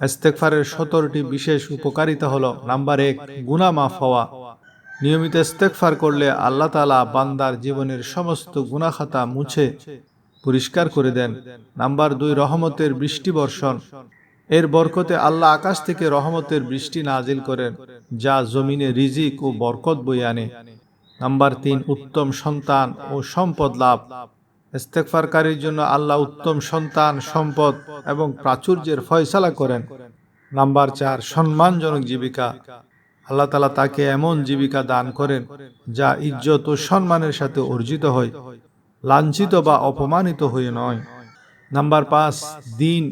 ইস্তেগফারের 17টি বিশেষ উপকারিতা হলো, নাম্বার 1, গুনাহ মাফ হওয়া। নিয়মিত ইস্তেগফার করলে আল্লাহ তাআলা বান্দার জীবনের সমস্ত গুনাহ খাতা মুছে পরিষ্কার করে দেন। নাম্বার 2, রহমতের বৃষ্টি বর্ষণ। এর বরকতে আল্লাহ আকাশ থেকে রহমতের বৃষ্টি নাজিল করেন, যা জমিনে রিজিক ও বরকত বয়ে আনে। নাম্বার 3, উত্তম সন্তান ও সম্পদ লাভ। ইস্তেগফারকারীর জন্য আল্লাহ উত্তম সন্তান, সম্পদ এবং প্রাচুর্যের ফয়সালা করেন। নাম্বার 4, সম্মানজনক জীবিকা। আল্লাহ তাআলা তাকে এমন জীবিকা দান করেন যা ইজ্জত ও সম্মানের সাথে অর্জিত হয়, লাঞ্ছিত বা অপমানিত হয়ে নয়। নাম্বার 5, দিন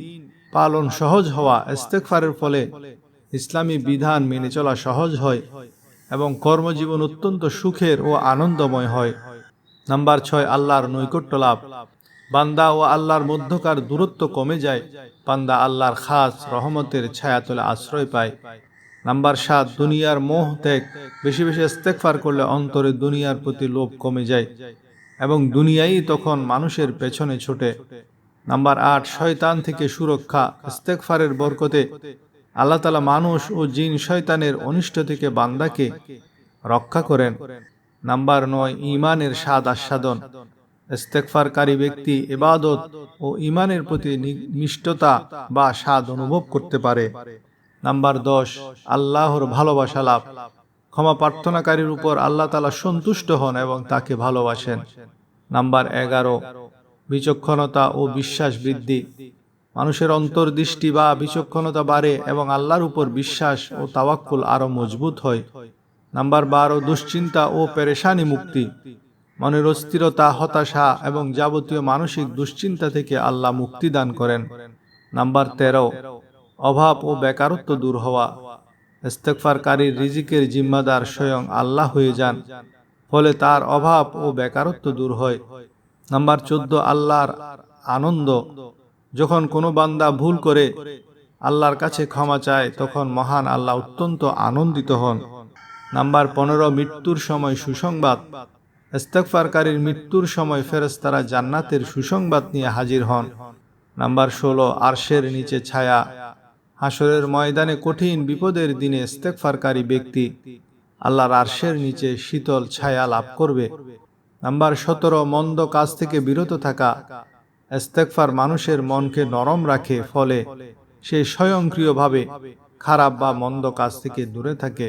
পালন সহজ হওয়া। ইস্তেগফারের ফলে ইসলামী বিধান মেনে চলা সহজ হয় এবং কর্মজীবন অত্যন্ত সুখের ও আনন্দময় হয়। নাম্বার 6, আল্লাহর নৈকট্য লাভ। বান্দা ও আল্লাহর মধ্যকার দূরত্ব কমে যায়। বান্দা আল্লাহর খাস রহমতের ছায়াতলে আশ্রয় পায়। নাম্বার 7, দুনিয়ার মোহ ত্যাগ। বেশি বেশি ইস্তেগফার করলে অন্তরে দুনিয়ার প্রতি লোভ কমে যায় এবং দুনিয়াই তখন মানুষের পেছনে ছোটে। নাম্বার 8, শয়তান থেকে সুরক্ষা। ইস্তেগফারের বরকতে আল্লাহ তাআলা মানুষ ও জিন শয়তানের অনিষ্ট থেকে বান্দাকে রক্ষা করেন। নাম্বার 9, ঈমানের স্বাদ আস্বাদন। ইস্তেগফারকারী ব্যক্তি ইবাদত ও ঈমানের প্রতি নিষ্ঠতা বা স্বাদ অনুভব করতে পারে। নাম্বার 10, আল্লাহর ভালোবাসা লাভ। ক্ষমা প্রার্থনাকারীর উপর আল্লাহ তাআলা সন্তুষ্ট হন এবং তাকে ভালোবাসেন। নাম্বার 11, বিচক্ষণতা ও বিশ্বাস বৃদ্ধি। মানুষের অন্তর্দৃষ্টি বা বিচক্ষণতা বাড়ে এবং আল্লাহর উপর বিশ্বাস ও তাওয়াক্কুল আরো মজবুত হয়। নাম্বার 12, দুশ্চিন্তা ও পেরেশানি মুক্তি। মনের অস্থিরতা, হতাশা এবং যাবতীয় মানসিক দুশ্চিন্তা থেকে আল্লাহ মুক্তি দান করেন। নাম্বার 13, অভাব ও বেকারত্ব দূর হওয়া। ইস্তেগফারকারীর রিজিকের জিম্মাদার স্বয়ং আল্লাহ হয়ে যান, ফলে তার অভাব ও বেকারত্ব দূর হয়। নাম্বার 14, আল্লাহর আনন্দ। যখন কোনো বান্দা ভুল করে আল্লাহর কাছে ক্ষমা চায়, তখন মহান আল্লাহ অত্যন্ত আনন্দিত হন। নাম্বার 15, মৃত্যুর সময় সুসংবাদ। ইস্তেগফারকারীর মৃত্যুর সময় ফেরেশতারা জান্নাতের সুসংবাদ নিয়ে হাজির হন। নাম্বার 16, আরশের নিচে ছায়া। হাসরের ময়দানে কঠিন বিপদের দিনে ইস্তেগফারকারী ব্যক্তি আল্লাহর আরশের নিচে শীতল ছায়া লাভ করবে। নাম্বার 17, মন্দ কাজ থেকে বিরত থাকা। ইস্তেগফার মানুষের মনকে নরম রাখে, ফলে সে স্বয়ংক্রিয়ভাবে খারাপ বা মন্দ কাজ থেকে দূরে থাকে।